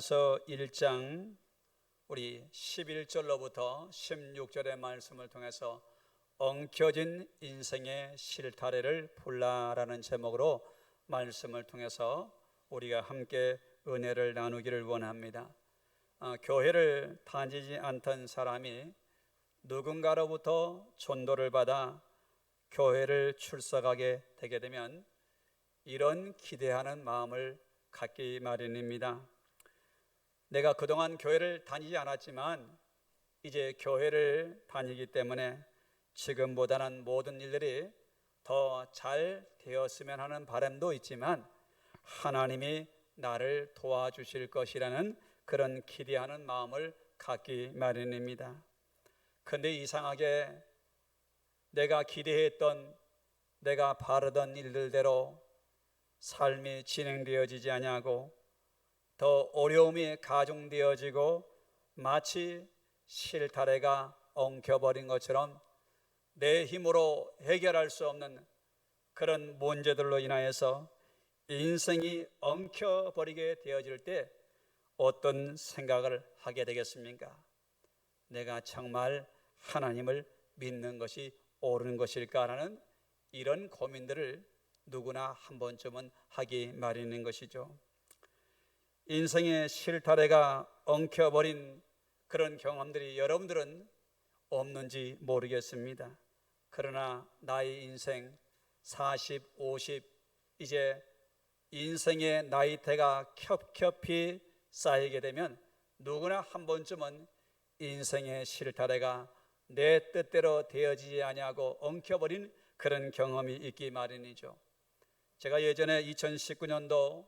서 1장 우리 11절로부터 16절의 말씀을 통해서 엉켜진 인생의 실타래를 풀라라는 제목으로 말씀을 통해서 우리가 함께 은혜를 나누기를 원합니다. 교회를 다니지 않던 사람이 누군가로부터 전도를 받아 교회를 출석하게 되게 되면 이런 기대하는 마음을 갖기 마련입니다. 내가 그동안 교회를 다니지 않았지만 이제 교회를 다니기 때문에 지금보다는 모든 일들이 더 잘 되었으면 하는 바람도 있지만 하나님이 나를 도와주실 것이라는 그런 기대하는 마음을 갖기 마련입니다. 그런데 이상하게 내가 기대했던, 내가 바라던 일들대로 삶이 진행되어지지 아니하고 더 어려움이 가중되어지고 마치 실타래가 엉켜버린 것처럼 내 힘으로 해결할 수 없는 그런 문제들로 인하여서 인생이 엉켜버리게 되어질 때 어떤 생각을 하게 되겠습니까? 내가 정말 하나님을 믿는 것이 옳은 것일까라는 이런 고민들을 누구나 한 번쯤은 하기 마련인 것이죠. 인생의 실타래가 엉켜버린 그런 경험들이 여러분들은 없는지 모르겠습니다. 그러나 나의 인생 40, 50 이제 인생의 나이대가 겹겹이 쌓이게 되면 누구나 한 번쯤은 인생의 실타래가 내 뜻대로 되어지지 아니하고 엉켜버린 그런 경험이 있기 마련이죠. 제가 예전에 2019년도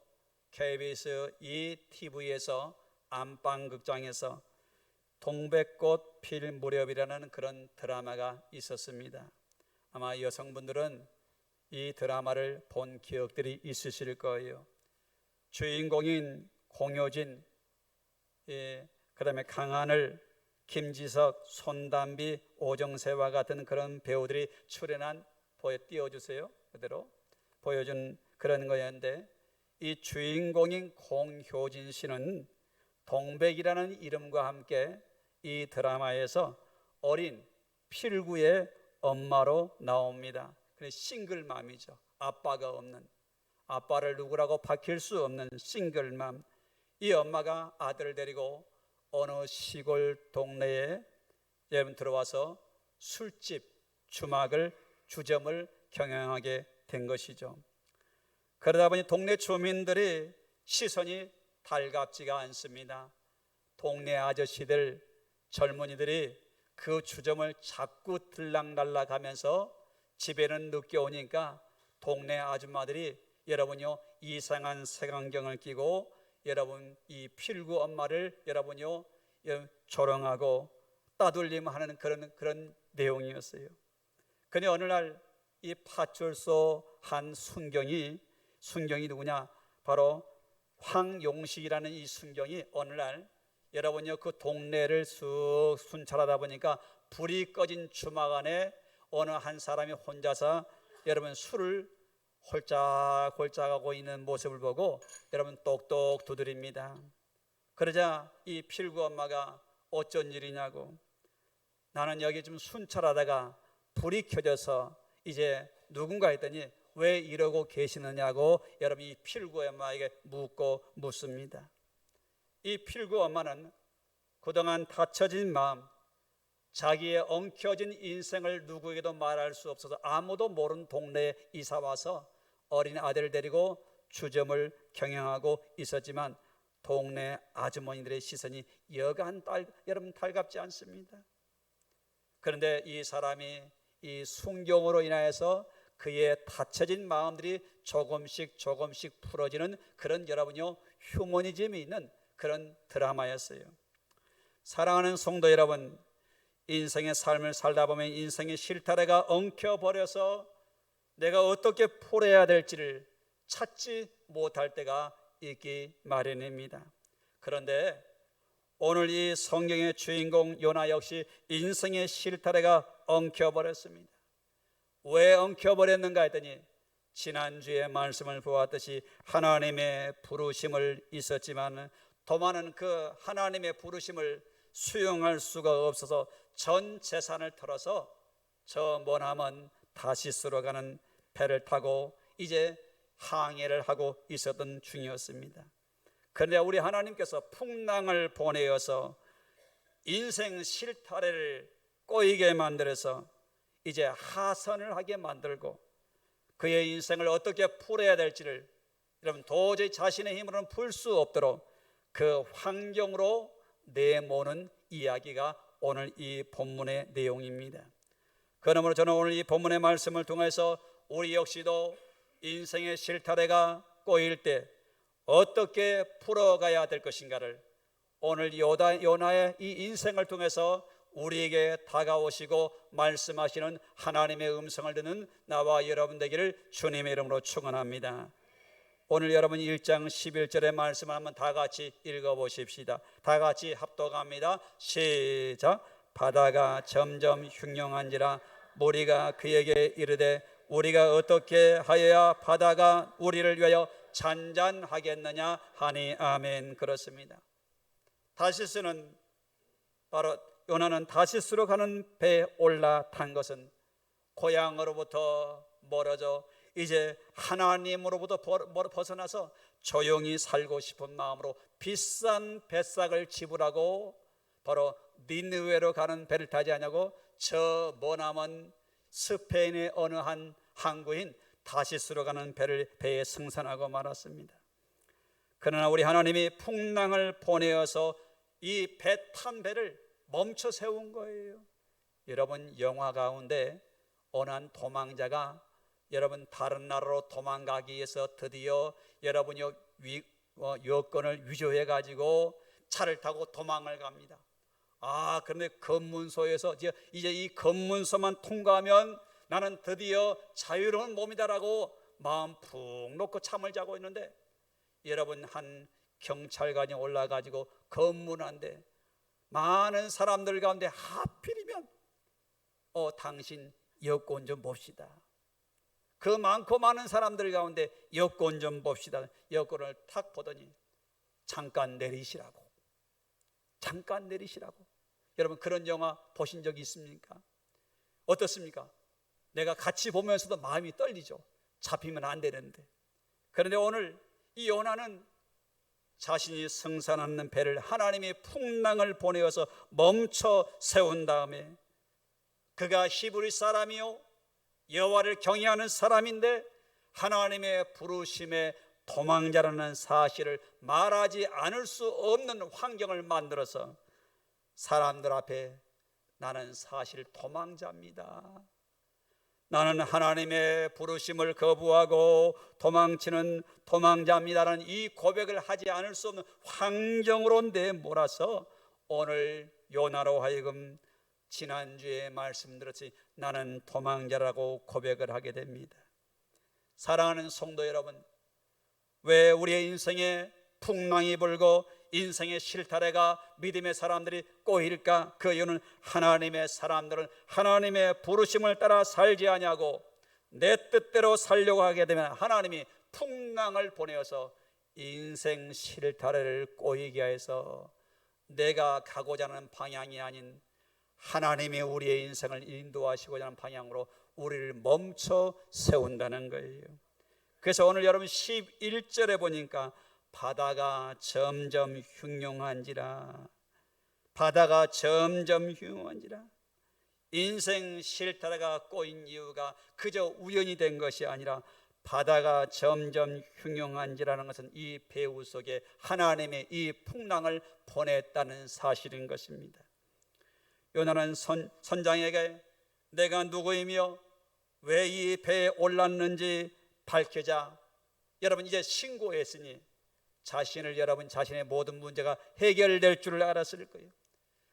KBS ETV에서 안방극장에서 동백꽃 필 무렵이라는 그런 드라마가 있었습니다. 아마 여성분들은 이 드라마를 본 기억들이 있으실 거예요. 주인공인 공효진, 그 다음에 강하늘, 김지석, 손담비, 오정세와 같은 그런 배우들이 출연한, 띄워주세요. 그대로 보여준 그런 거였는데, 이 주인공인 공효진 씨는 동백이라는 이름과 함께 이 드라마에서 어린 필구의 엄마로 나옵니다. 싱글맘이죠. 아빠가 없는, 아빠를 누구라고 밝힐 수 없는 싱글맘. 이 엄마가 아들을 데리고 어느 시골 동네에 들어와서 술집, 주점을 경영하게 된 것이죠. 그러다 보니 동네 주민들이 시선이 달갑지가 않습니다. 동네 아저씨들, 젊은이들이 그 주점을 자꾸 들락날락하면서 집에는 늦게 오니까 동네 아줌마들이 여러분요 이상한 색안경을 끼고 여러분 이 필구 엄마를 여러분요 조롱하고 따돌림하는 그런 내용이었어요. 그런데 어느 날 이 파출소 한 순경이 누구냐? 바로 황용식이라는 이 순경이 어느 날 여러분요 그 동네를 쑥 순찰하다 보니까 불이 꺼진 주막 안에 어느 한 사람이 혼자서 여러분 술을 홀짝홀짝하고 있는 모습을 보고 여러분 똑똑 두드립니다. 그러자 이 필구 엄마가 어쩐 일이냐고, 나는 여기 좀 순찰하다가 불이 켜져서 이제 누군가 했더니 왜 이러고 계시느냐고 여러분 이 필구 엄마에게 묻습니다. 이 필구 엄마는 그동안 닫혀진 마음, 자기의 엉켜진 인생을 누구에게도 말할 수 없어서 아무도 모르는 동네에 이사와서 어린 아들을 데리고 주점을 경영하고 있었지만 동네 아주머니들의 시선이 여간 여러분 달갑지 않습니다. 그런데 이 사람이 이 순경으로 인하여서 그의 닫혀진 마음들이 조금씩 풀어지는 그런 여러분요 휴머니즘이 있는 그런 드라마였어요. 사랑하는 성도 여러분, 인생의 삶을 살다 보면 인생의 실타래가 엉켜버려서 내가 어떻게 풀어야 될지를 찾지 못할 때가 있기 마련입니다. 그런데 오늘 이 성경의 주인공 요나 역시 인생의 실타래가 엉켜버렸습니다. 왜 엉켜버렸는가 했더니 지난주에 말씀을 보았듯이 하나님의 부르심을 있었지만 도마는 그 하나님의 부르심을 수용할 수가 없어서 전 재산을 털어서 저 머나먼 다시스로 가는 배를 타고 이제 항해를 하고 있었던 중이었습니다. 그런데 우리 하나님께서 풍랑을 보내어서 인생 실타래를 꼬이게 만들어서 이제 하선을 하게 만들고 그의 인생을 어떻게 풀어야 될지를 여러분 도저히 자신의 힘으로는 풀 수 없도록 그 환경으로 내모는 이야기가 오늘 이 본문의 내용입니다. 그러므로 저는 오늘 이 본문의 말씀을 통해서 우리 역시도 인생의 실타래가 꼬일 때 어떻게 풀어가야 될 것인가를 오늘 요나의 이 인생을 통해서 우리에게 다가오시고 말씀하시는 하나님의 음성을 듣는 나와 여러분 되기를 주님의 이름으로 축원합니다. 오늘 여러분 1장 11절의 말씀을 한번 다 같이 읽어보십시다. 다 같이 합독합니다. 시작. 바다가 점점 흉흉한지라 무리가 그에게 이르되 우리가 어떻게 하여야 바다가 우리를 위하여 잔잔하겠느냐 하니 아멘. 그렇습니다. 다시스는 바로 요나는 다시스로 가는 배에 올라탄 것은 고향으로부터 멀어져 이제 하나님으로부터 벗어나서 조용히 살고 싶은 마음으로 비싼 배삭을 지불하고 바로 니느웨로 가는 배를 타지 않냐고 저 머나먼 스페인의 어느 한 항구인 다시스로 가는 배에 승선하고 말았습니다. 그러나 우리 하나님이 풍랑을 보내어서 이 배 탄 배를 멈춰 세운 거예요. 여러분 영화 가운데 어느 한 도망자가 여러분 다른 나라로 도망가기 위해서 드디어 여러분이 여권을 위조해 가지고 차를 타고 도망을 갑니다. 그런데 검문소에서 이제 이 검문소만 통과하면 나는 드디어 자유로운 몸이다라고 마음 푹 놓고 잠을 자고 있는데 여러분 한 경찰관이 올라가지고 검문한데 많은 사람들 가운데 하필이면 당신 여권 좀 봅시다. 그 많고 많은 사람들 가운데 여권 좀 봅시다. 여권을 탁 보더니 잠깐 내리시라고. 여러분 그런 영화 보신 적이 있습니까? 어떻습니까? 내가 같이 보면서도 마음이 떨리죠. 잡히면 안 되는데. 그런데 오늘 이 요나는 자신이 승선하는 배를 하나님의 풍랑을 보내어서 멈춰 세운 다음에 그가 히브리 사람이요 여호와를 경외하는 사람인데 하나님의 부르심에 도망자라는 사실을 말하지 않을 수 없는 환경을 만들어서 사람들 앞에 나는 사실 도망자입니다. 나는 하나님의 부르심을 거부하고 도망치는 도망자입니다라는 이 고백을 하지 않을 수 없는 환경으로 내몰아서 오늘 요나로 하여금 지난주에 말씀드렸듯이 나는 도망자라고 고백을 하게 됩니다. 사랑하는 성도 여러분, 왜 우리의 인생에 풍랑이 불고 인생의 실타래가 믿음의 사람들이 꼬일까? 그 이유는 하나님의 사람들은 하나님의 부르심을 따라 살지 아니하고 내 뜻대로 살려고 하게 되면 하나님이 풍랑을 보내어서 인생 실타래를 꼬이게 해서 내가 가고자 하는 방향이 아닌 하나님이 우리의 인생을 인도하시고자 하는 방향으로 우리를 멈춰 세운다는 거예요. 그래서 오늘 여러분 11절에 보니까 바다가 점점 흉흉한지라, 바다가 점점 흉흉한지라. 인생 실타래가 꼬인 이유가 그저 우연이 된 것이 아니라 바다가 점점 흉흉한지라는 것은 이 배후 속에 하나님의 이 풍랑을 보냈다는 사실인 것입니다. 요나는 선장에게 내가 누구이며 왜 이 배에 올랐는지 밝히자. 여러분 이제 신고했으니 여러분 자신의 모든 문제가 해결될 줄 알았을 거예요.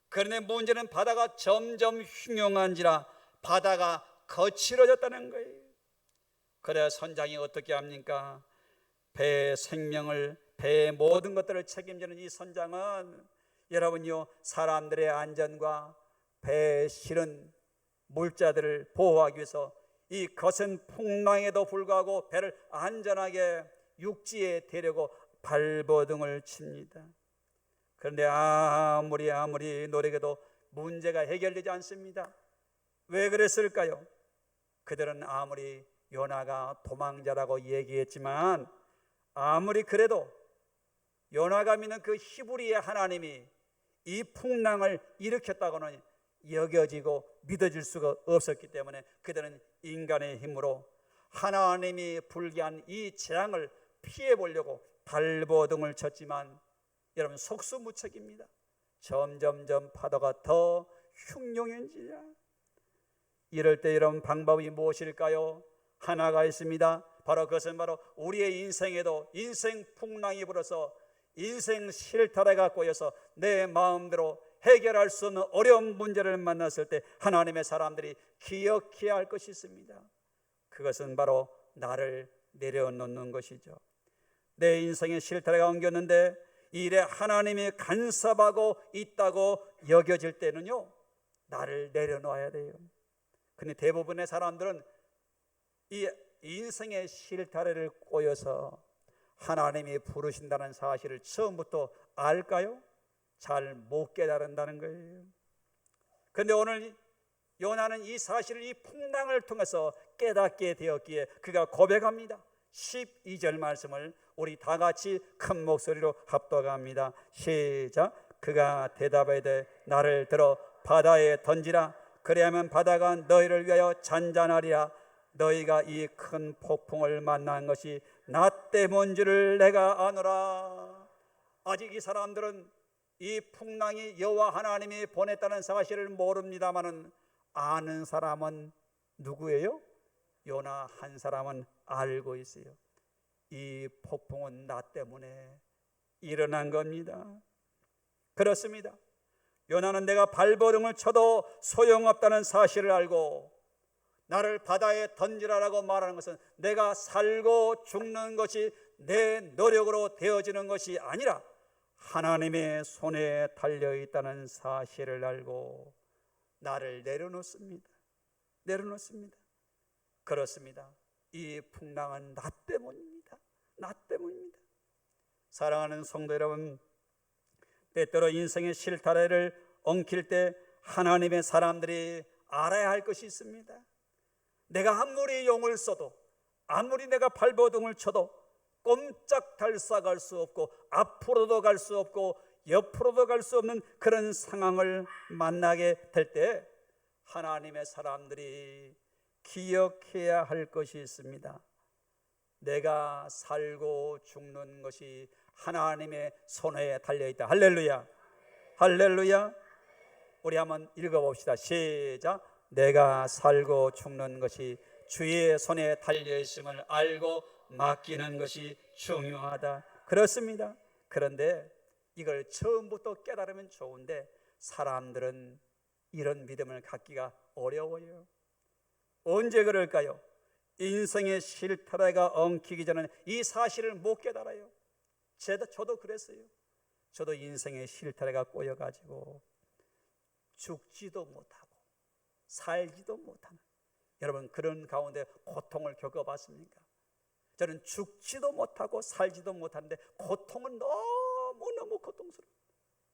그런데 문제는 바다가 점점 흉흉한지라 바다가 거칠어졌다는 거예요. 그래야 선장이 어떻게 합니까? 배의 생명을, 배의 모든 것들을 책임지는 이 선장은 여러분요 사람들의 안전과 배에 실은 물자들을 보호하기 위해서 이 거센 풍랑에도 불구하고 배를 안전하게 육지에 데려고 발버둥을 칩니다. 그런데 아무리 노력해도 문제가 해결되지 않습니다. 왜 그랬을까요? 그들은 아무리 요나가 도망자라고 얘기했지만 아무리 그래도 요나가 믿는 그 히브리의 하나님이 이 풍랑을 일으켰다고는 여겨지고 믿어질 수가 없었기 때문에 그들은 인간의 힘으로 하나님이 불기한 이 재앙을 피해 보려고 발버둥을 쳤지만 여러분 속수무책입니다. 점점점 파도가 더 흉흉해지자. 이럴 때 여러분 방법이 무엇일까요? 하나가 있습니다. 그것은 바로 우리의 인생에도 인생 풍랑이 불어서 인생 실타래가 꼬여서 내 마음대로 해결할 수 없는 어려운 문제를 만났을 때 하나님의 사람들이 기억해야 할 것이 있습니다. 그것은 바로 나를 내려놓는 것이죠. 내 인생의 실타래가 엉겼는데 이 일에 하나님이 간섭하고 있다고 여겨질 때는요, 나를 내려놓아야 돼요. 근데 대부분의 사람들은 이 인생의 실타래를 꼬여서 하나님이 부르신다는 사실을 처음부터 알까요? 잘 못 깨달은다는 거예요. 그런데 오늘 요나는 이 사실을 이 풍랑을 통해서 깨닫게 되었기에 그가 고백합니다. 12절 말씀을 우리 다 같이 큰 목소리로 합독합니다. 시작. 그가 대답하되 나를 들어 바다에 던지라. 그리하면 바다가 너희를 위하여 잔잔하리라. 너희가 이 큰 폭풍을 만난 것이 나 때문인 줄을 내가 아노라. 아직 이 사람들은 이 풍랑이 여호와 하나님이 보냈다는 사실을 모릅니다마는 아는 사람은 누구예요? 요나 한 사람은 알고 있어요. 이 폭풍은 나 때문에 일어난 겁니다. 그렇습니다. 요나는 내가 발버둥을 쳐도 소용없다는 사실을 알고 나를 바다에 던지라라고 말하는 것은 내가 살고 죽는 것이 내 노력으로 되어지는 것이 아니라 하나님의 손에 달려있다는 사실을 알고 나를 내려놓습니다. 그렇습니다. 이 풍랑은 나 때문입니다. 나 때문입니다. 사랑하는 성도 여러분, 때때로 인생의 실타래를 엉킬 때 하나님의 사람들이 알아야 할 것이 있습니다. 내가 아무리 용을 써도 아무리 내가 발버둥을 쳐도 꼼짝 달싹할 수 없고 앞으로도 갈 수 없고 옆으로도 갈 수 없는 그런 상황을 만나게 될 때 하나님의 사람들이 기억해야 할 것이 있습니다. 내가 살고 죽는 것이 하나님의 손에 달려있다. 할렐루야, 할렐루야. 우리 한번 읽어봅시다. 시작. 내가 살고 죽는 것이 주의 손에 달려있음을 알고 맡기는 것이 중요하다. 그렇습니다. 그런데 이걸 처음부터 깨달으면 좋은데 사람들은 이런 믿음을 갖기가 어려워요. 언제 그럴까요? 인생의 실타래가 엉키기 전에 이 사실을 못 깨달아요. 저도 그랬어요. 저도 인생의 실타래가 꼬여가지고 죽지도 못하고 살지도 못하는, 여러분 그런 가운데 고통을 겪어봤습니까? 저는 죽지도 못하고 살지도 못하는데 고통은 너무너무 고통스러워요.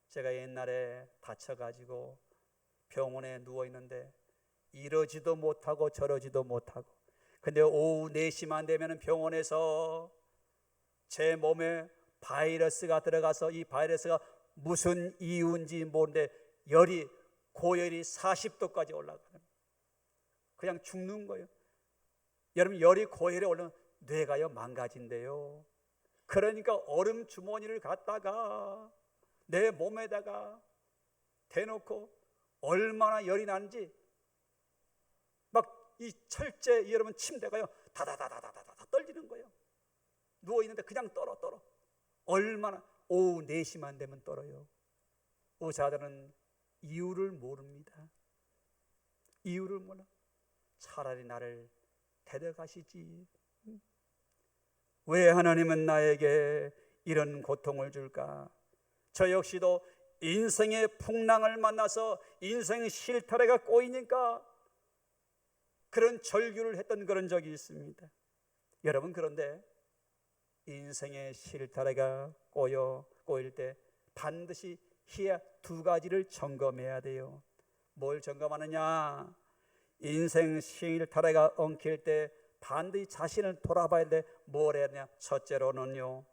제가 옛날에 다쳐가지고 병원에 누워있는데 이러지도 못하고 저러지도 못하고, 근데 오후 4시만 되면 병원에서 제 몸에 바이러스가 들어가서 이 바이러스가 무슨 이유인지 모르는데 고열이 40도까지 올라가는, 그냥 죽는 거예요. 여러분 열이 고열에 올라가면 뇌가요 망가진대요. 그러니까 얼음 주머니를 갖다가 내 몸에다가 대놓고 얼마나 열이 나는지 막 이 철제 여러분 침대가요 다다다다다다 떨리는 거예요. 누워있는데 그냥 떨어. 얼마나 오후 4시만 되면 떨어요. 의사들은 이유를 모릅니다. 이유를 몰라. 차라리 나를 데려가시지. 왜 하나님은 나에게 이런 고통을 줄까? 저 역시도 인생의 풍랑을 만나서 인생 실타래가 꼬이니까 그런 절규를 했던 그런 적이 있습니다. 여러분, 그런데 인생의 실타래가 꼬일 때 반드시 해야 두 가지를 점검해야 돼요. 뭘 점검하느냐? 인생 실타래가 엉킬 때 반드시 자신을 돌아봐야 돼. 뭘 해야 되냐? 첫째로는요,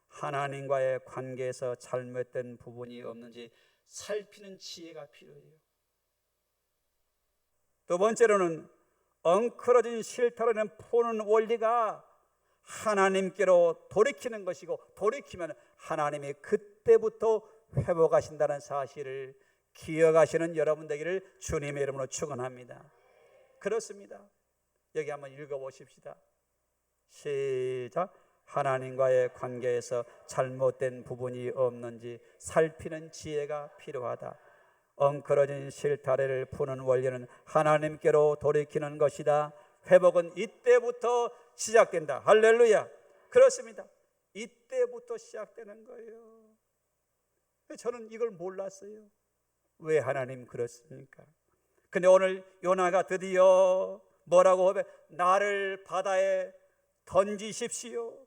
하나님과의 관계에서 잘못된 부분이 없는지 살피는 지혜가 필요해요. 두 번째로는 엉클어진 실타래는 푸는 원리가 하나님께로 돌이키는 것이고, 돌이키면 하나님이 그때부터 회복하신다는 사실을 기억하시는 여러분 되기를 주님의 이름으로 축원합니다. 그렇습니다. 여기 한번 읽어보십시다. 시작. 하나님과의 관계에서 잘못된 부분이 없는지 살피는 지혜가 필요하다. 엉클어진 실타래를 푸는 원리는 하나님께로 돌이키는 것이다. 회복은 이때부터 시작된다. 할렐루야. 그렇습니다. 이때부터 시작되는 거예요. 저는 이걸 몰랐어요. 왜 하나님 그렇습니까? 근데 오늘 요나가 드디어 뭐라고 하면 나를 바다에 던지십시오.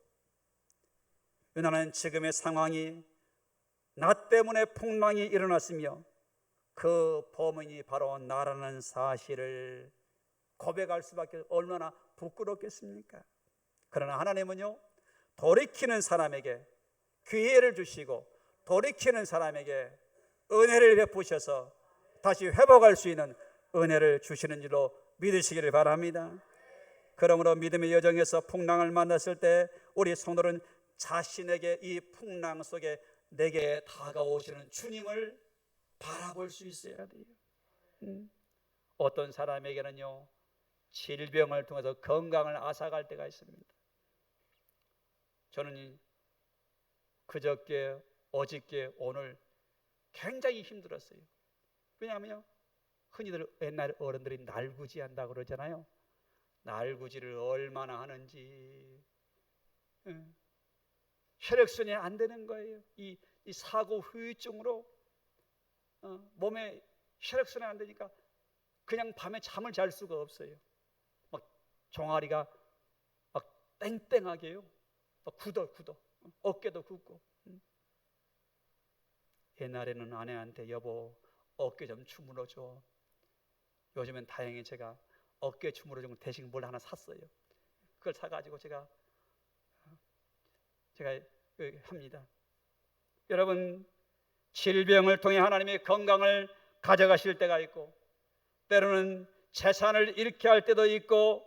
요나는 지금의 상황이 나 때문에 풍랑이 일어났으며 그 범인이 바로 나라는 사실을 고백할 수밖에, 얼마나 부끄럽겠습니까? 그러나 하나님은요, 돌이키는 사람에게 기회를 주시고 돌이키는 사람에게 은혜를 베푸셔서 다시 회복할 수 있는 은혜를 주시는 줄로 믿으시기를 바랍니다. 그러므로 믿음의 여정에서 풍랑을 만났을 때 우리 성도는 자신에게 이 풍랑 속에 내게 다가오시는 주님을 바라볼 수 있어야 돼요. 어떤 사람에게는요, 질병을 통해서 건강을 앗아갈 때가 있습니다. 저는 그저께, 어저께, 오늘 굉장히 힘들었어요. 왜냐하면 흔히들 옛날 어른들이 날구지 한다고 그러잖아요. 날구지를 얼마나 하는지 혈액순환이 안 되는 거예요. 이 사고 후유증으로 몸에 혈액순환이 안 되니까 그냥 밤에 잠을 잘 수가 없어요. 막 종아리가 막 땡땡하게요. 막 굳어. 어깨도 굳고. 옛날에는 아내한테 여보 어깨 좀 주물러줘. 요즘엔 다행히 제가 어깨 주물러주고 대신 뭘 하나 샀어요. 그걸 사가지고 제가 합니다. 여러분, 질병을 통해 하나님의 건강을 가져가실 때가 있고, 때로는 재산을 잃게 할 때도 있고,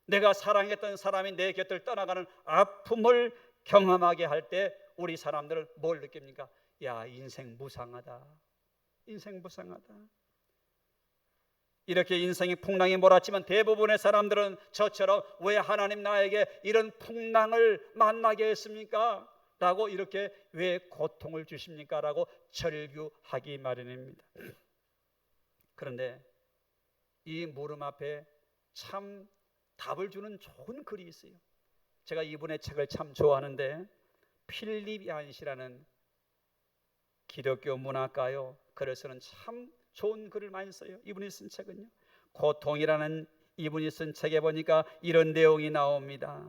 내가 사랑했던 사람이 내 곁을 떠나가는 아픔을 경험하게 할 때 우리 사람들은 뭘 느낍니까? 야, 인생 무상하다. 인생 무상하다. 이렇게 인생이 풍랑이 몰았지만 대부분의 사람들은 저처럼 왜 하나님 나에게 이런 풍랑을 만나게 했습니까? 라고, 이렇게 왜 고통을 주십니까? 라고 절규하기 마련입니다. 그런데 이 물음 앞에 참 답을 주는 좋은 글이 있어요. 제가 이분의 책을 참 좋아하는데, 필립 얀시라는 기독교 문학가요, 글에서는 참 좋은 글을 많이 써요. 이분이 쓴 책은요, 고통이라는 이분이 쓴 책에 보니까 이런 내용이 나옵니다.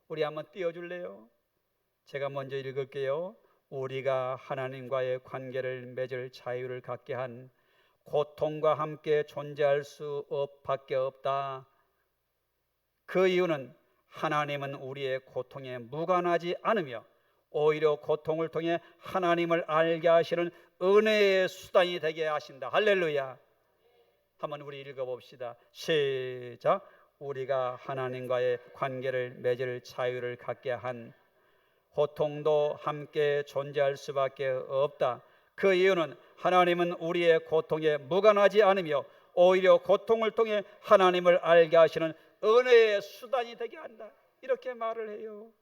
우리 한번 띄워줄래요? 제가 먼저 읽을게요. 우리가 하나님과의 관계를 맺을 자유를 갖게 한 고통과 함께 존재할 수 밖에 없다. 그 이유는 하나님은 우리의 고통에 무관하지 않으며 오히려 고통을 통해 하나님을 알게 하시는 은혜의 수단이 되게 하신다. 할렐루야. 한번 우리 읽어봅시다. 시작. 우리가 하나님과의 관계를 맺을 자유를 갖게 한 고통도 함께 존재할 수밖에 없다. 그 이유는 하나님은 우리의 고통에 무관하지 않으며 오히려 고통을 통해 하나님을 알게 하시는 은혜의 수단이 되게 한다. 이렇게 말을 해요.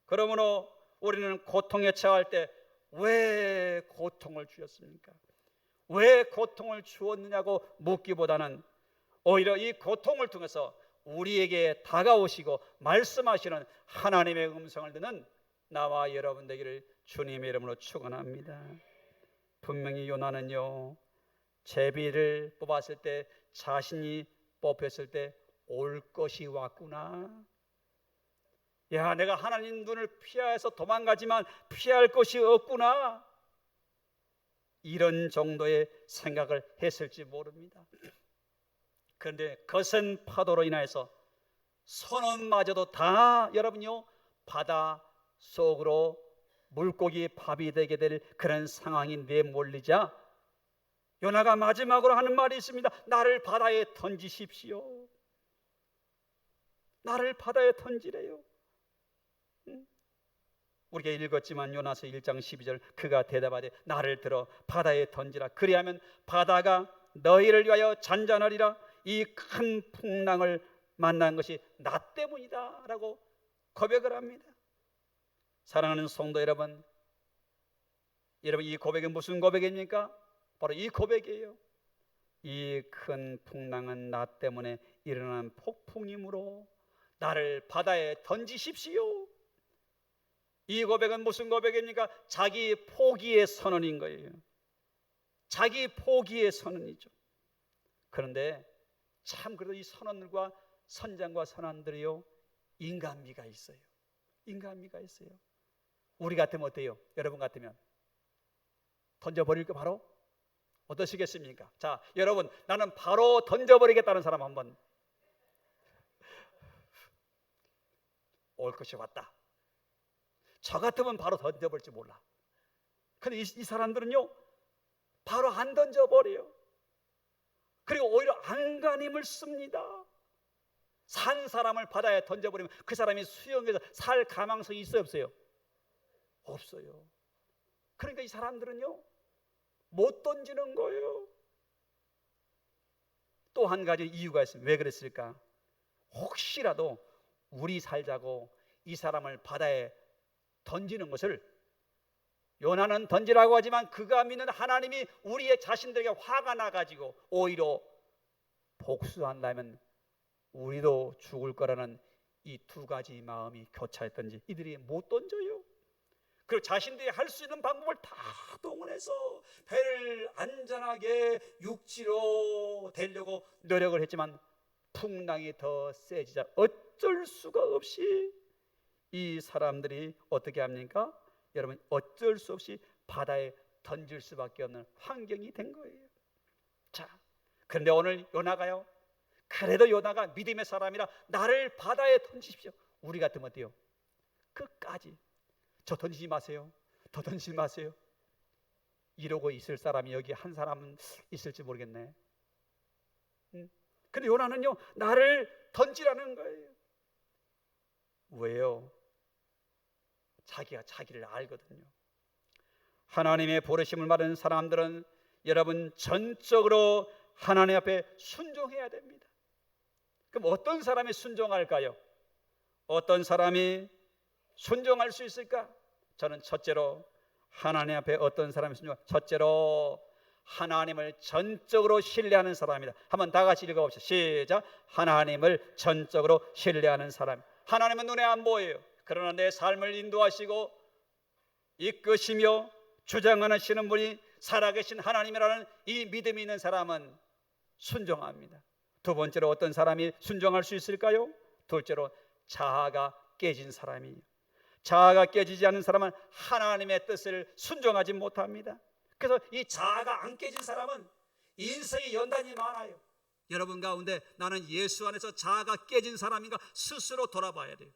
그러므로 우리는 고통에 처할 때 왜 고통을 주셨습니까? 왜 고통을 주었느냐고 묻기보다는 오히려 이 고통을 통해서 우리에게 다가오시고 말씀하시는 하나님의 음성을 듣는 나와 여러분 되기를 주님의 이름으로 축원합니다. 분명히 요나는요, 제비를 뽑았을 때, 자신이 뽑혔을 때 올 것이 왔구나, 야, 내가 하나님 눈을 피해서 도망가지만 피할 것이 없구나, 이런 정도의 생각을 했을지 모릅니다. 그런데 거센 파도로 인하여서 선원마저도 다 여러분요 바다 속으로 물고기 밥이 되게 될 그런 상황이 내몰리자 요나가 마지막으로 하는 말이 있습니다. 나를 바다에 던지십시오. 나를 바다에 던지래요. 우리가 읽었지만 요나서 1장 12절, 그가 대답하되 나를 들어 바다에 던지라. 그리하면 바다가 너희를 위하여 잔잔하리라. 이 큰 풍랑을 만난 것이 나 때문이다 라고 고백을 합니다. 사랑하는 성도 여러분, 이 고백은 무슨 고백입니까? 바로 이 고백이에요. 이 큰 풍랑은 나 때문에 일어난 폭풍이므로 나를 바다에 던지십시오. 이 고백은 무슨 고백입니까? 자기 포기의 선언인 거예요. 자기 포기의 선언이죠. 그런데 참 그래도 이 선언들과 선장과 선안들이요 인간미가 있어요. 인간미가 있어요. 우리 같으면 어때요? 여러분 같으면 던져버릴 거 바로? 어떠시겠습니까? 자, 여러분, 나는 바로 던져버리겠다는 사람 한번. 올 것이 왔다. 저 같으면 바로 던져버릴지 몰라. 근데 이 사람들은요 바로 안 던져버려요. 그리고 오히려 안간힘을 씁니다. 산 사람을 바다에 던져버리면 그 사람이 수영해서 살 가망성이 있어요, 없어요? 없어요. 그러니까 이 사람들은요 못 던지는 거예요. 또 한 가지 이유가 있습니다. 왜 그랬을까? 혹시라도 우리 살자고 이 사람을 바다에 던지는 것을, 요나는 던지라고 하지만 그가 믿는 하나님이 우리의 자신들에게 화가 나가지고 오히려 복수한다면 우리도 죽을 거라는 이 두 가지 마음이 교차했던지 이들이 못 던져요. 그리고 자신들이 할 수 있는 방법을 다 동원해서 배를 안전하게 육지로 대려고 노력을 했지만 풍랑이 더 세지자 어쩔 수가 없이 이 사람들이 어떻게 합니까? 여러분, 어쩔 수 없이 바다에 던질 수밖에 없는 환경이 된 거예요. 자, 그런데 오늘 요나가요, 그래도 요나가 믿음의 사람이라 나를 바다에 던지십시오. 우리 같으면 어때요? 끝까지 저 던지지 마세요, 더 던지지 마세요, 이러고 있을 사람이 여기 한 사람은 있을지 모르겠네. 근데 요나는요 나를 던지라는 거예요. 왜요? 자기가 자기를 알거든요. 하나님의 부르심을 받은 사람들은 여러분 전적으로 하나님 앞에 순종해야 됩니다. 그럼 어떤 사람이 순종할까요? 어떤 사람이 순종할 수 있을까? 저는 첫째로 하나님 앞에 어떤 사람이 순종할까? 첫째로 하나님을 전적으로 신뢰하는 사람이다. 한번 다 같이 읽어봅시다. 시작. 하나님을 전적으로 신뢰하는 사람. 하나님은 눈에 안 보여요. 그러나 내 삶을 인도하시고 이끄시며 주장하시는 분이 살아계신 하나님이라는 이 믿음이 있는 사람은 순종합니다. 두 번째로 어떤 사람이 순종할 수 있을까요? 둘째로 자아가 깨진 사람이에요. 자아가 깨지지 않은 사람은 하나님의 뜻을 순종하지 못합니다. 그래서 이 자아가 안 깨진 사람은 인생의 연단이 많아요. 여러분 가운데 나는 예수 안에서 자아가 깨진 사람인가 스스로 돌아봐야 돼요.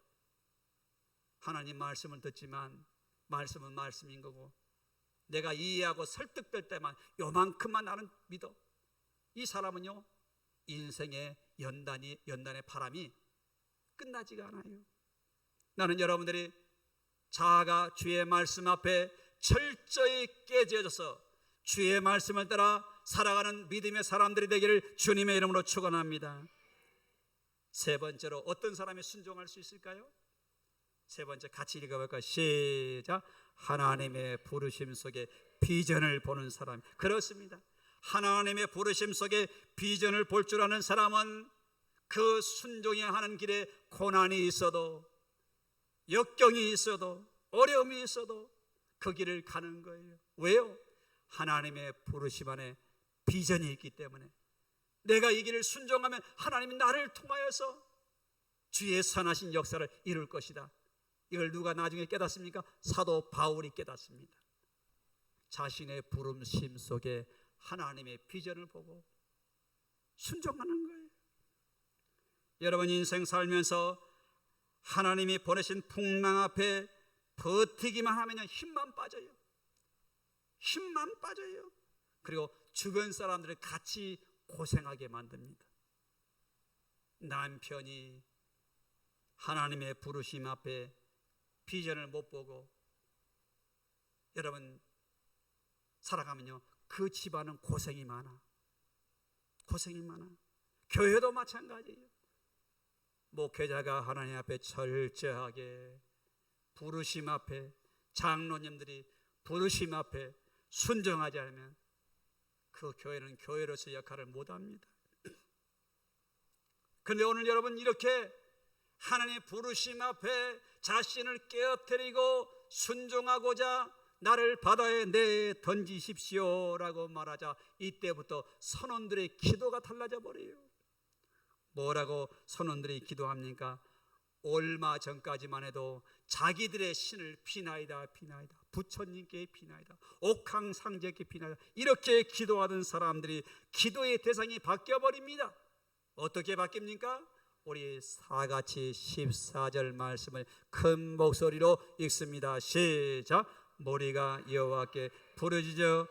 하나님 말씀을 듣지만 말씀은 말씀인 거고 내가 이해하고 설득될 때만 요만큼만 나는 믿어. 이 사람은요 인생의 연단의 바람이 끝나지가 않아요. 나는 여러분들이 자아가 주의 말씀 앞에 철저히 깨져져서 주의 말씀을 따라 살아가는 믿음의 사람들이 되기를 주님의 이름으로 축원합니다. 세 번째로 어떤 사람이 순종할 수 있을까요? 세 번째 같이 읽어볼까요? 시작. 하나님의 부르심 속에 비전을 보는 사람. 그렇습니다. 하나님의 부르심 속에 비전을 볼 줄 아는 사람은 그 순종해야 하는 길에 고난이 있어도 역경이 있어도 어려움이 있어도 그 길을 가는 거예요. 왜요? 하나님의 부르심 안에 비전이 있기 때문에 내가 이 길을 순종하면 하나님이 나를 통하여서 주의 선하신 역사를 이룰 것이다. 이걸 누가 나중에 깨닫습니까? 사도 바울이 깨닫습니다. 자신의 부름심 속에 하나님의 비전을 보고 순종하는 거예요. 여러분, 인생 살면서 하나님이 보내신 풍랑 앞에 버티기만 하면 힘만 빠져요. 힘만 빠져요. 그리고 주변 사람들을 같이 고생하게 만듭니다. 남편이 하나님의 부르심 앞에 비전을 못 보고 여러분 살아가면요, 그 집안은 고생이 많아. 고생이 많아. 교회도 마찬가지예요. 목회자가 하나님 앞에 철저하게 부르심 앞에, 장로님들이 부르심 앞에 순종하지 않으면 그 교회는 교회로서 역할을 못합니다. 그런데 오늘 여러분, 이렇게 하나님의 부르심 앞에 자신을 깨어뜨리고 순종하고자 나를 바다에 내 던지십시오라고 말하자 이때부터 선원들의 기도가 달라져 버려요. 뭐라고 선원들이 기도합니까? 얼마 전까지만 해도 자기들의 신을 비나이다 비나이다, 부처님께 비나이다, 옥황상제께 비나이다, 이렇게 기도하던 사람들이 기도의 대상이 바뀌어버립니다. 어떻게 바뀝니까? 우리 다같이 14절 말씀을 큰 목소리로 읽습니다. 시작. 머리가 여호와께 부르짖어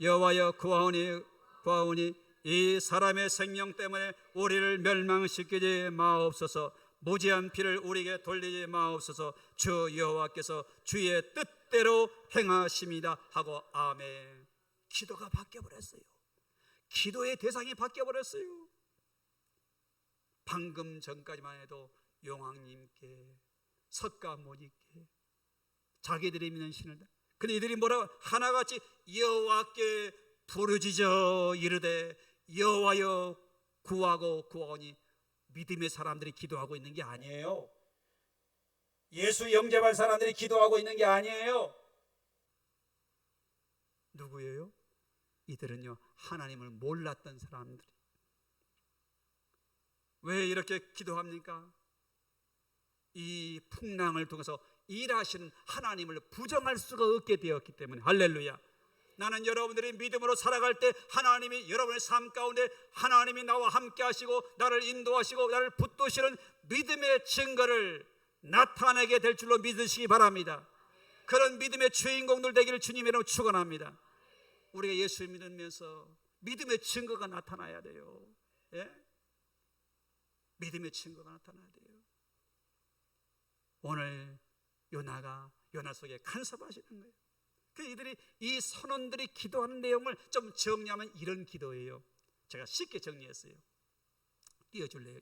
여호와여 구하오니 이 사람의 생명 때문에 우리를 멸망시키지 마옵소서. 무지한 피를 우리에게 돌리지 마옵소서. 주 여호와께서 주의 뜻대로 행하십니다 하고 아멘. 기도가 바뀌어버렸어요. 기도의 대상이 바뀌어버렸어요. 방금 전까지만 해도 용왕님께, 석가모니께 자기들이 믿는 신을, 근데 이들이 뭐라고 하나같이 여호와께 부르짖어 이르되 여호와여 구하오니 믿음의 사람들이 기도하고 있는 게 아니에요. 예수 영접할 사람들이 기도하고 있는 게 아니에요. 누구예요? 이들은요, 하나님을 몰랐던 사람들이. 왜 이렇게 기도합니까? 이 풍랑을 통해서 일하시는 하나님을 부정할 수가 없게 되었기 때문에. 할렐루야. 나는 여러분들이 믿음으로 살아갈 때 하나님이 여러분의 삶 가운데 하나님이 나와 함께 하시고 나를 인도하시고 나를 붙드시는 믿음의 증거를 나타내게 될 줄로 믿으시기 바랍니다. 그런 믿음의 주인공들 되기를 주님의 이름으로 축원합니다. 우리가 예수를 믿으면서 믿음의 증거가 나타나야 돼요. 예? 믿음의 증거가 나타나야 돼요. 오늘 요나 속에 간섭하시는 거예요. 그래서 이들이, 이 선원들이 기도하는 내용을 좀 정리하면 이런 기도예요. 제가 쉽게 정리했어요. 띄워줄래요?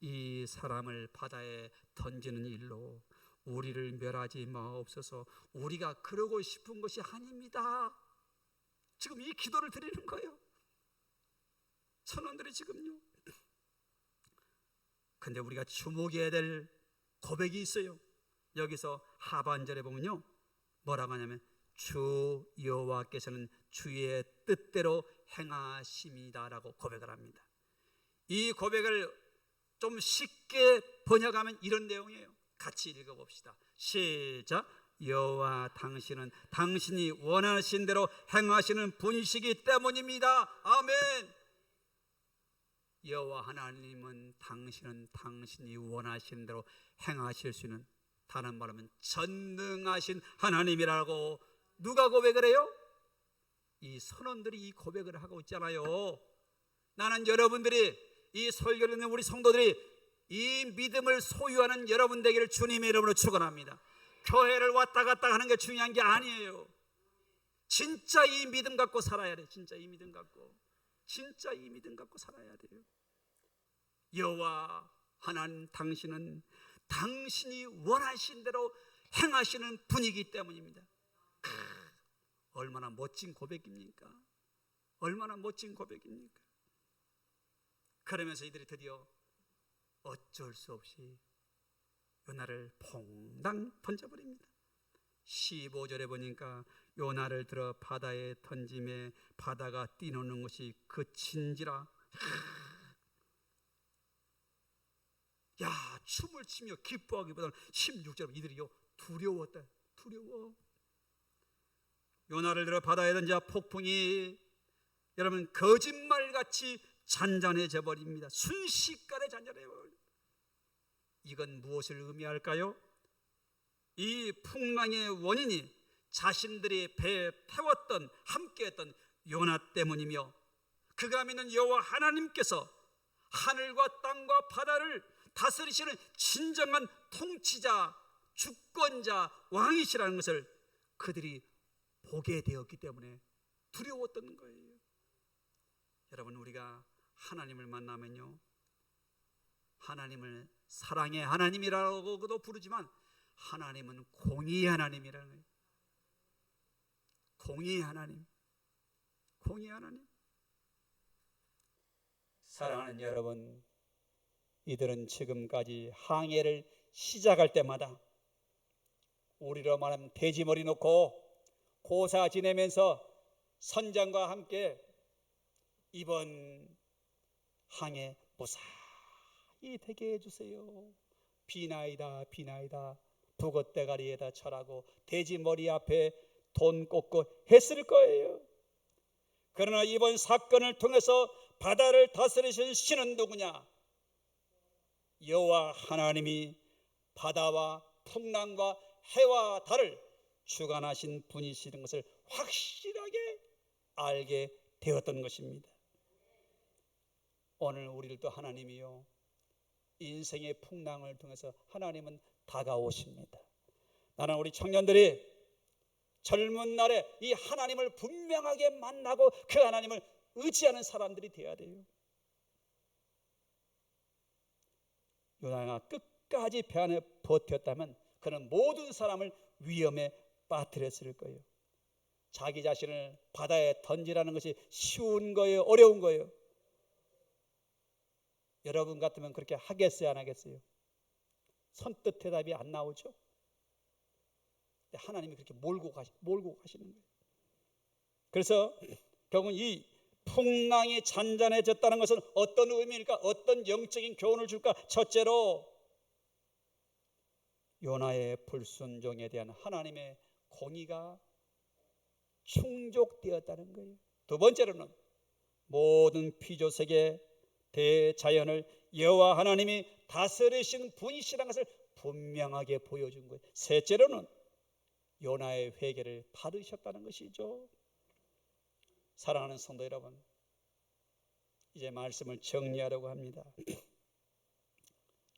이 사람을 바다에 던지는 일로 우리를 멸하지 마옵소서. 우리가 그러고 싶은 것이 아닙니다. 지금 이 기도를 드리는 거예요. 선원들이 지금요. 근데 우리가 주목해야 될 고백이 있어요. 여기서 하반절에 보면요, 뭐라고 하냐면 주 여호와께서는 주의 뜻대로 행하십니다라고 고백을 합니다. 이 고백을 좀 쉽게 번역하면 이런 내용이에요. 같이 읽어봅시다. 시작. 여호와 당신은 당신이 원하신 대로 행하시는 분이시기 때문입니다. 아멘. 여호와 하나님은 당신이 원하시는 대로 행하실 수 있는, 다른 말하면 전능하신 하나님이라고 누가 고백을 해요? 이 선원들이 이 고백을 하고 있잖아요. 나는 여러분들이, 이 설교를 듣는 우리 성도들이 이 믿음을 소유하는 여러분 되기를 주님의 이름으로 축원합니다. 교회를 왔다 갔다 하는 게 중요한 게 아니에요. 진짜 이 믿음 갖고 살아야 돼. 진짜 이 믿음 갖고 살아야 돼요. 여호와 하나님 당신은 당신이 원하신 대로 행하시는 분이기 때문입니다. 얼마나 멋진 고백입니까? 얼마나 멋진 고백입니까? 그러면서 이들이 드디어 어쩔 수 없이 요나를 퐁당 던져버립니다. 15절에 보니까 요나를 들어 바다에 던짐에 바다가 뛰노는 것이 그친지라. 야, 춤을 추며 기뻐하기보다는 16절 이들이요 두려웠다. 두려워. 요나를 들어 바다에 던져 폭풍이 여러분 거짓말같이 잔잔해져 버립니다. 순식간에 잔잔해져 버립니다. 이건 무엇을 의미할까요? 이 풍랑의 원인이 자신들이 배에 태웠던 함께했던 요나 때문이며 그가 믿는 여호와 하나님께서 하늘과 땅과 바다를 다스리시는 진정한 통치자, 주권자, 왕이시라는 것을 그들이 보게 되었기 때문에 두려웠던 거예요. 여러분, 우리가 하나님을 만나면요, 하나님을 사랑의 하나님이라고도 부르지만 하나님은 공의의 하나님이라는 거예요. 공의의 하나님, 공의의 하나님. 사랑하는 여러분, 이들은 지금까지 항해를 시작할 때마다 우리로 말하면 돼지머리 놓고 고사 지내면서 선장과 함께 이번 항해 무사히 되게 해주세요. 비나이다 비나이다 북어대가리에다 절하고 돼지머리 앞에 돈 꽂고 했을 거예요. 그러나 이번 사건을 통해서 바다를 다스리신 신은 누구냐? 여호와 하나님이 바다와 풍랑과 해와 달을 주관하신 분이시는 것을 확실하게 알게 되었던 것입니다. 오늘 우리들도 하나님이요, 인생의 풍랑을 통해서 하나님은 다가오십니다. 나는 우리 청년들이 젊은 날에 이 하나님을 분명하게 만나고 그 하나님을 의지하는 사람들이 되어야 돼요. 요나가 끝까지 배 안에 버텼다면 그는 모든 사람을 위험에 빠뜨렸을 거예요. 자기 자신을 바다에 던지라는 것이 쉬운 거예요, 어려운 거예요? 여러분 같으면 그렇게 하겠어요, 안 하겠어요? 선뜻 대답이 안 나오죠. 하나님이 그렇게 몰고 가시는 거예요. 그래서 결국 이 풍랑이 잔잔해졌다는 것은 어떤 의미일까? 어떤 영적인 교훈을 줄까? 첫째로 요나의 불순종에 대한 하나님의 공의가 충족되었다는 거예요. 두 번째로는 모든 피조세계 대자연을 여호와 하나님이 다스리신 분이시라는 것을 분명하게 보여준 거예요. 셋째로는 요나의 회개를 받으셨다는 것이죠. 사랑하는 성도 여러분, 이제 말씀을 정리하려고 합니다.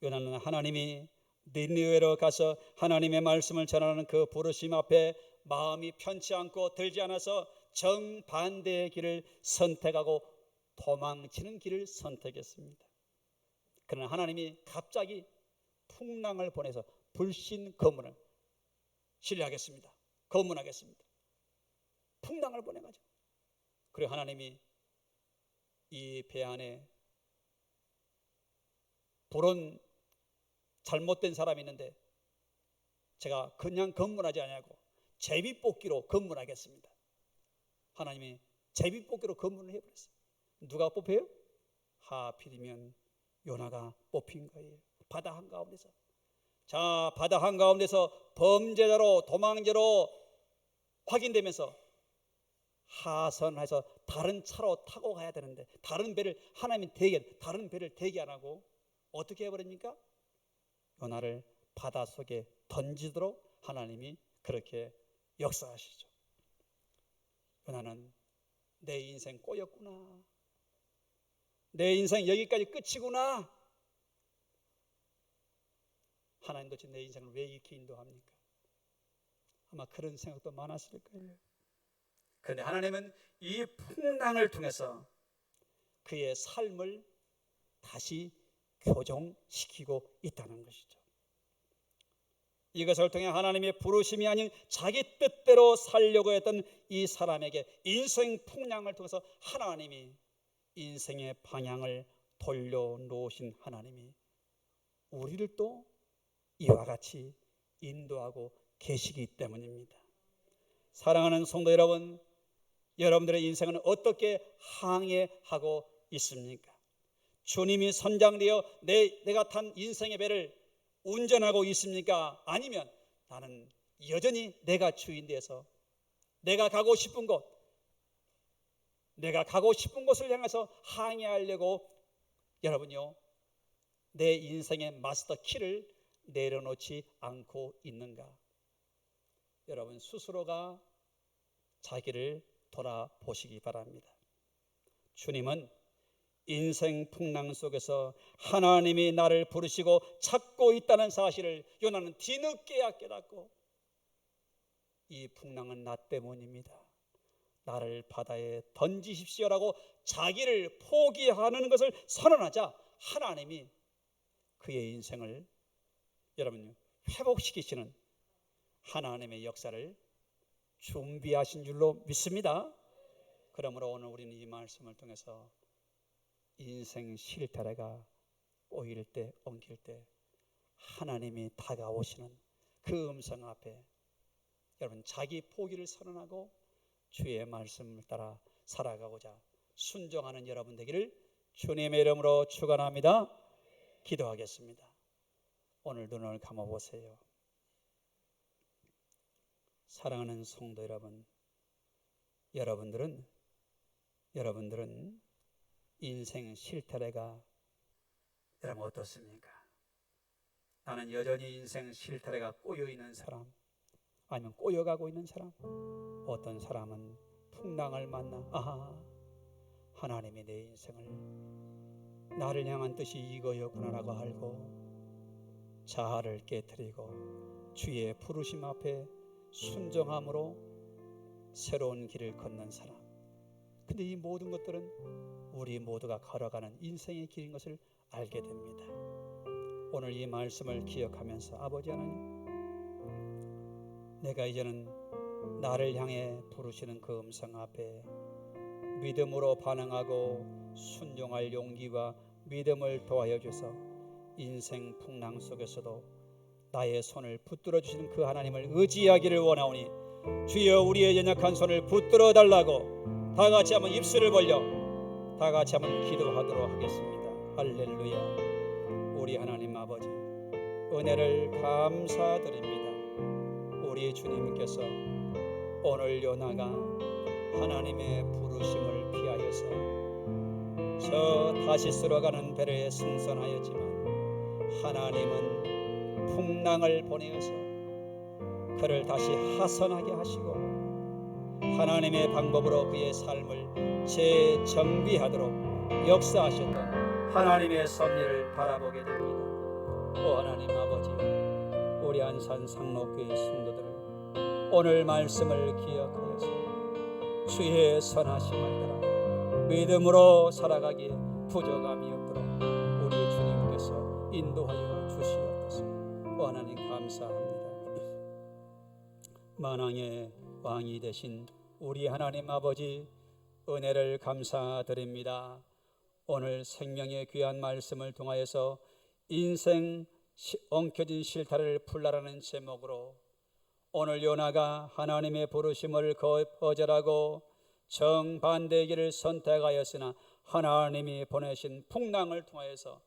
요나는 하나님이 니느웨로 가서 하나님의 말씀을 전하는 그 부르심 앞에 마음이 편치 않고 들지 않아서 정반대의 길을 선택하고 도망치는 길을 선택했습니다. 그러나 하나님이 갑자기 풍랑을 보내서 불신 검문을 신뢰하겠습니다. 검문하겠습니다. 풍랑을 보내가지고, 그리고 하나님이 이 배 안에 불은 잘못된 사람이 있는데 제가 그냥 검문하지 않냐고 제비뽑기로 검문하겠습니다. 하나님이 제비뽑기로 검문을 해버렸어요. 누가 뽑혀요? 하필이면 요나가 뽑힌 거예요. 바다 한가운데서. 자, 바다 한가운데서 범죄자로 도망자로 확인되면서 하선해서 다른 차로 타고 가야 되는데 다른 배를 하나님이 다른 배를 대기 안 하고 어떻게 해버립니까? 요나를 바닷속에 던지도록 하나님이 그렇게 역사하시죠. 요나는 내 인생 꼬였구나, 내 인생 여기까지 끝이구나. 하나님 도대체 내 인생을 왜 이렇게 인도합니까? 아마 그런 생각도 많았을 거예요. 그런데 하나님은 이 풍랑을 통해서 그의 삶을 다시 교정시키고 있다는 것이죠. 이것을 통해 하나님의 부르심이 아닌 자기 뜻대로 살려고 했던 이 사람에게 인생 풍랑을 통해서 하나님이 인생의 방향을 돌려놓으신 하나님이 우리를 또 이와 같이 인도하고 계시기 때문입니다. 사랑하는 성도 여러분, 여러분들의 인생은 어떻게 항해하고 있습니까? 주님이 선장되어 내가 탄 인생의 배를 운전하고 있습니까? 아니면 나는 여전히 내가 주인 되어서 내가 가고 싶은 곳을 향해서 항해하려고 여러분요, 내 인생의 마스터 키를 내려놓지 않고 있는가? 여러분 스스로가 자기를 돌아보시기 바랍니다. 주님은 인생 풍랑 속에서 하나님이 나를 부르시고 찾고 있다는 사실을 요나는 뒤늦게야 깨닫고, 이 풍랑은 나 때문입니다, 나를 바다에 던지십시오라고 자기를 포기하는 것을 선언하자 하나님이 그의 인생을 여러분 회복시키시는 하나님의 역사를 준비하신 줄로 믿습니다. 그러므로 오늘 우리는 이 말씀을 통해서 인생 실타래가 꼬일 때, 엉킬 때 하나님이 다가오시는 그 음성 앞에 여러분 자기 포기를 선언하고 주의 말씀을 따라 살아가고자 순종하는 여러분 되기를 주님의 이름으로 축원합니다. 기도하겠습니다. 오늘 눈을 감아보세요. 사랑하는 성도 여러분, 여러분들은 인생 실타래가 여러분 어떻습니까? 나는 여전히 인생 실타래가 꼬여있는 사람, 아니면 꼬여가고 있는 사람, 어떤 사람은 풍랑을 만나 하나님이 내 인생을 나를 향한 뜻이 이거였구나라고 알고 자아를 깨트리고 주의 부르심 앞에 순종함으로 새로운 길을 걷는 사람. 근데 이 모든 것들은 우리 모두가 걸어가는 인생의 길인 것을 알게 됩니다. 오늘 이 말씀을 기억하면서 아버지 하나님, 내가 이제는 나를 향해 부르시는 그 음성 앞에 믿음으로 반응하고 순종할 용기와 믿음을 도와여 주셔서 인생 풍랑 속에서도 나의 손을 붙들어 주시는 그 하나님을 의지하기를 원하오니 주여 우리의 연약한 손을 붙들어 달라고 다 같이 한번 입술을 벌려 다 같이 한번 기도하도록 하겠습니다. 할렐루야. 우리 하나님 아버지, 은혜를 감사드립니다. 우리 주님께서 오늘 요나가 하나님의 부르심을 피하여서 저 다시스로 가는 배를 승선하였지만 하나님은 풍랑을 보내어서 그를 다시 하선하게 하시고 하나님의 방법으로 그의 삶을 재정비하도록 역사하셨던 하나님의 섭리를 바라보게 됩니다. 오 하나님 아버지, 우리 안산 상록교회 성도들을 오늘 말씀을 기억하여서 주의 선하심을 따라 믿음으로 살아가기에 부족함이 없도록 우리 주님께서 인도하여 주시옵소서. 오 하나님 감사합니다. 만왕의 왕이 되신 우리 하나님 아버지, 은혜를 감사드립니다. 오늘 생명의 귀한 말씀을 통하여서 인생 엉켜진 실타래를 풀라라는 제목으로 오늘 요나가 하나님의 부르심을 거절하고 정반대의 길을 선택하였으나 하나님이 보내신 풍랑을 통하여서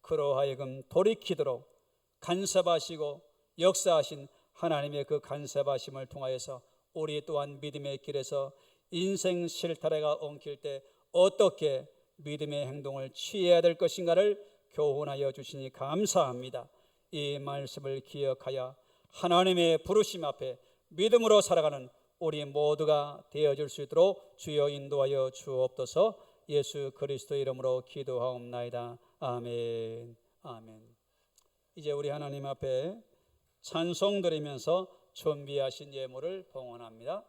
그로 하여금 돌이키도록 간섭하시고 역사하신 하나님의 그 간섭하심을 통하여서 우리 또한 믿음의 길에서 인생 실타래가 엉킬 때 어떻게 믿음의 행동을 취해야 될 것인가를 교훈하여 주시니 감사합니다. 이 말씀을 기억하여 하나님의 부르심 앞에 믿음으로 살아가는 우리 모두가 되어줄 수 있도록 주여 인도하여 주옵소서. 예수 그리스도 이름으로 기도하옵나이다. 아멘. 아멘. 이제 우리 하나님 앞에 찬송 드리면서 준비하신 예물을 봉헌합니다.